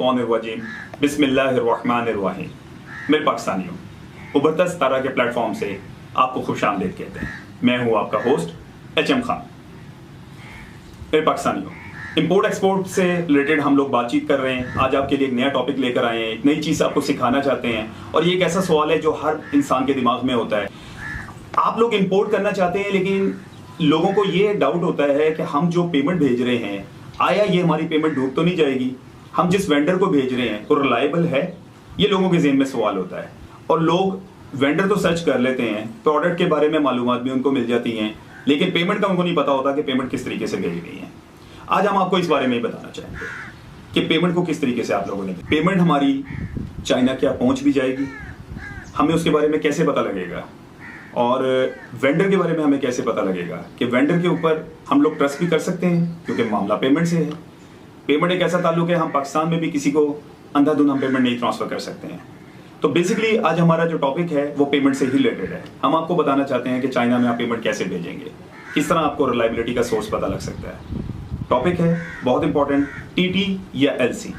मिनश्शैतानिर्रजीम बिस्मिल्लाहिर्रहमानिर्रहीम। मेरे पाकिस्तानियों, उभरता सितारा के प्लेटफॉर्म से आपको खुशामदीद कहते हैं। मैं हूं आपका होस्ट HM खान। मेरे पाकिस्तानियों, इंपोर्ट एक्सपोर्ट से रिलेटेड हम लोग बातचीत कर रहे हैं। आज आपके लिए एक नया टॉपिक लेकर आए हैं, एक नई चीज़ आपको सिखाना चाहते हैं। और ये एक ऐसा सवाल है जो हर इंसान के दिमाग में होता है। आप लोग इंपोर्ट करना चाहते हैं, लेकिन लोगों को ये डाउट होता है कि हम जो पेमेंट भेज रहे हैं, आया ये हमारी पेमेंट डूब तो नहीं जाएगी? हम जिस वेंडर को भेज रहे हैं वो रिलायबल है? ये लोगों के ज़हन में सवाल होता है। और लोग वेंडर तो सर्च कर लेते हैं, प्रोडक्ट के बारे में मालूमात भी उनको मिल जाती हैं, लेकिन पेमेंट का उनको नहीं पता होता कि पेमेंट किस तरीके से भेजी गई है। आज हम आपको इस बारे में ही बताना चाहेंगे कि पेमेंट को किस तरीके से आप लोगों ने, पेमेंट हमारी चाइना क्या पहुंच भी जाएगी, हमें उसके बारे में कैसे पता लगेगा, और वेंडर के बारे में हमें कैसे पता लगेगा कि वेंडर के ऊपर हम लोग ट्रस्ट भी कर सकते हैं, क्योंकि मामला पेमेंट से है। पेमेंट एक ऐसा ताल्लुक है, हम पाकिस्तान में भी किसी को अंधाधुंध हम पेमेंट नहीं ट्रांसफर कर सकते हैं। तो बेसिकली आज हमारा जो टॉपिक है वो पेमेंट से ही रिलेटेड है। हम आपको बताना चाहते हैं कि चाइना में आप पेमेंट कैसे भेजेंगे, किस तरह आपको रिलायबिलिटी का सोर्स पता लग सकता है। टॉपिक है बहुत इंपॉर्टेंट, TT या LC,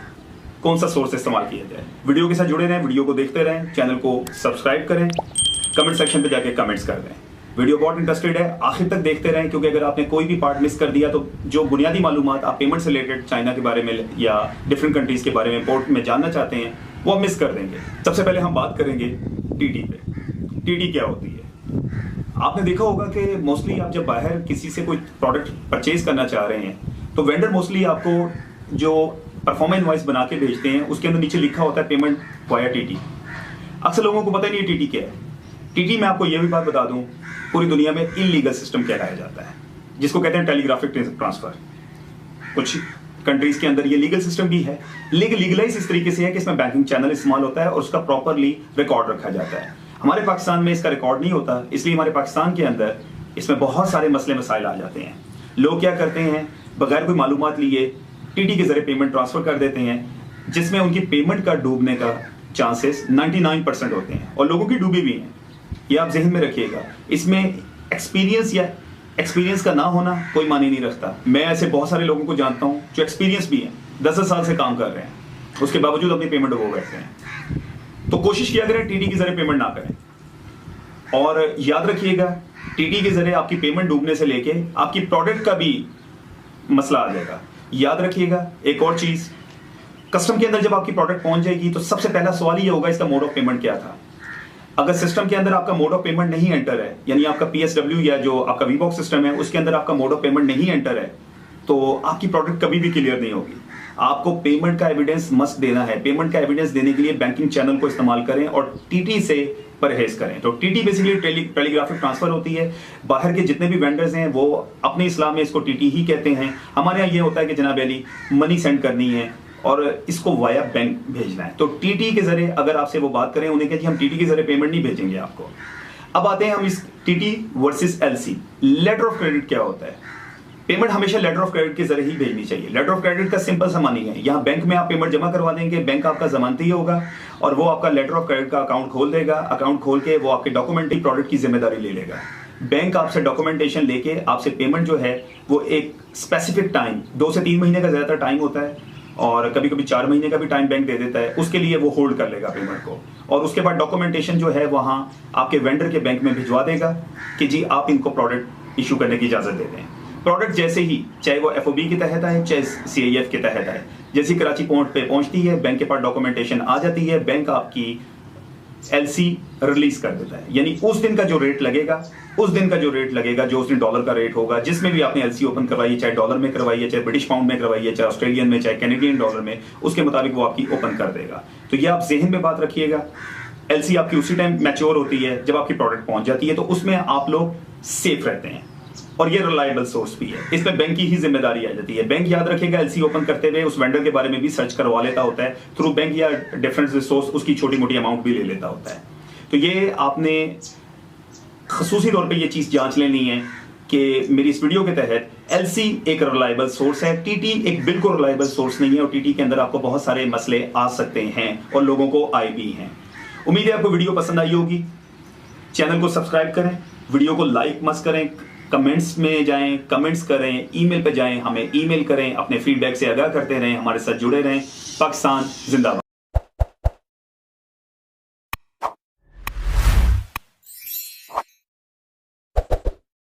कौन सा सोर्स इस्तेमाल किया जाए। वीडियो के साथ जुड़े रहें, वीडियो को देखते रहें, चैनल को सब्सक्राइब करें, कमेंट सेक्शन पे जाके कमेंट्स कर दें। वीडियो बहुत इंटरेस्टेड है, आखिर तक देखते रहें, क्योंकि अगर आपने कोई भी पार्ट मिस कर दिया तो जो बुनियादी मालूमात आप पेमेंट से रिलेटेड चाइना के बारे में या डिफरेंट कंट्रीज के बारे में इंपोर्ट में जानना चाहते हैं वो आप मिस कर देंगे। सबसे पहले हम बात करेंगे TT पे। TT क्या होती है? आपने देखा होगा कि मोस्टली आप जब बाहर किसी से कोई प्रोडक्ट परचेज करना चाह रहे हैं तो वेंडर मोस्टली आपको जो परफॉर्मेंस इनवॉइस बना के भेजते हैं उसके अंदर नीचे लिखा होता है पेमेंट वाया TT। अक्सर लोगों को पता नहीं है TT क्या है। TT में आपको यह भी बात बता दूं, पूरी दुनिया में इलीगल सिस्टम कहलाया जाता है, जिसको कहते हैं टेलीग्राफिक ट्रांसफर। कुछ कंट्रीज के अंदर ये लीगल सिस्टम भी है, लेकिन लीगलाइज इस तरीके से है कि इसमें बैंकिंग चैनल इस्तेमाल होता है और उसका प्रॉपरली रिकॉर्ड रखा जाता है। हमारे पाकिस्तान में इसका रिकॉर्ड नहीं होता, इसलिए हमारे पाकिस्तान के अंदर इसमें बहुत सारे मसले मसाइल आ जाते हैं। लोग क्या करते हैं, बगैर कोई मालूमात लिए TT के जरिए पेमेंट ट्रांसफर कर देते हैं, जिसमें उनकी पेमेंट का डूबने का चांसेस 99% होते हैं, और लोगों की डूबी भी हैं। ये आप जहन में रखिएगा। इसमें एक्सपीरियंस का ना होना कोई मायने नहीं रखता। मैं ऐसे बहुत सारे लोगों को जानता हूं जो एक्सपीरियंस भी हैं, 10 साल से काम कर रहे हैं, उसके बावजूद अपनी पेमेंट डुबो बैठते हैं। तो कोशिश किया करें TT के जरिए पेमेंट ना करें। और याद रखिएगा, TT के जरिए आपकी पेमेंट डूबने से लेके आपकी प्रोडक्ट का भी मसला आ जाएगा। याद रखिएगा एक और चीज, कस्टम के अंदर जब आपकी प्रोडक्ट पहुंच जाएगी तो सबसे पहला सवाल ये होगा, इसका मोड ऑफ पेमेंट क्या था। अगर सिस्टम के अंदर आपका मोड ऑफ पेमेंट नहीं एंटर है, यानी आपका PSW या जो आपका VBOX सिस्टम है उसके अंदर आपका मोड ऑफ पेमेंट नहीं एंटर है, तो आपकी प्रोडक्ट कभी भी क्लियर नहीं होगी। आपको पेमेंट का एविडेंस मस्ट देना है। पेमेंट का एविडेंस देने के लिए बैंकिंग चैनल को इस्तेमाल करें और TT से परहेज करें। तो TT बेसिकली टेलीग्राफिक ट्रांसफर होती है। बाहर के जितने भी वेंडर्स हैं वो अपने इस्लाम में इसको TT ही कहते हैं। हमारे यहाँ ये होता है कि जनाब अली मनी सेंड करनी है और इसको वाया बैंक भेजना है, तो TT के जरिए अगर आपसे वो बात करें, उन्हें कहें कि हम TT के जरिए पेमेंट नहीं भेजेंगे आपको। अब आते हैं हम इस TT versus LC। Letter of credit क्या होता है? पेमेंट हमेशा लेटर ऑफ क्रेडिट के जरिए ही भेजनी चाहिए। लेटर ऑफ क्रेडिट का सिंपल सा मानी है, यहाँ बैंक में आप पेमेंट जमा करवा देंगे, बैंक आपका जमानती होगा और वो आपका लेटर ऑफ क्रेडिट का अकाउंट खोल देगा। अकाउंट खोल के वो आपके डॉक्यूमेंट्री प्रोडक्ट की जिम्मेदारी ले लेगा। बैंक आपसे डॉक्यूमेंटेशन लेके आपसे पेमेंट जो है वो एक स्पेसिफिक टाइम, 2 से 3 महीने का ज्यादातर टाइम होता है, और कभी कभी 4 महीने का भी टाइम बैंक दे देता है, उसके लिए वो होल्ड कर लेगा पेमेंट को। और उसके बाद डॉक्यूमेंटेशन जो है वहां आपके वेंडर के बैंक में भिजवा देगा कि जी आप इनको प्रोडक्ट इशू करने की इजाजत दे दें। प्रोडक्ट जैसे ही, चाहे वो FOB के तहत है चाहे CIF के तहत है, जैसी कराची पोर्ट पे पहुंचती है, बैंक के पास डॉक्यूमेंटेशन आ जाती है, बैंक आपकी LC रिलीज कर देता है। यानी उस दिन का जो रेट लगेगा, जो उस दिन डॉलर का रेट होगा, जिसमें भी आपने LC ओपन करवाई है, चाहे डॉलर में करवाई है, चाहे ब्रिटिश पाउंड में करवाई है, चाहे ऑस्ट्रेलियन में, चाहे कैनेडियन डॉलर में, उसके मुताबिक वो आपकी ओपन कर देगा। तो ये आप जहन में बात रखिएगा। LC आपकी उसी टाइम मैच्योर होती है जब आपकी प्रोडक्ट पहुंच जाती है, तो उसमें आप लोग सेफ रहते हैं और ये रिलायबल सोर्स भी है। इसमें बैंक की ही जिम्मेदारी आ जाती है। बैंक याद रखेगा LC ओपन करते हुए उस वेंडर के बारे में भी सर्च करवा लेता होता है थ्रू बैंक, या डिफरेंट रिसोर्स उसकी छोटी मोटी अमाउंट भी ले लेता होता है। तो ये आपने खसूसी तौर पे ये चीज जांच लेनी है कि मेरी इस वीडियो के तहत LC एक रिलायबल सोर्स है, TT एक बिल्कुल रिलायबल सोर्स नहीं है, और TT के अंदर आपको बहुत सारे मसले आ सकते हैं और लोगों को आए भी हैं। उम्मीद है आपको वीडियो पसंद आई होगी। चैनल को सब्सक्राइब करें, वीडियो को लाइक मत करें, कमेंट्स में जाएं, कमेंट्स करें, ईमेल पे जाएं, हमें ईमेल करें, अपने फीडबैक से आगाह करते रहें, हमारे साथ जुड़े रहें। पाकिस्तान जिंदाबाद।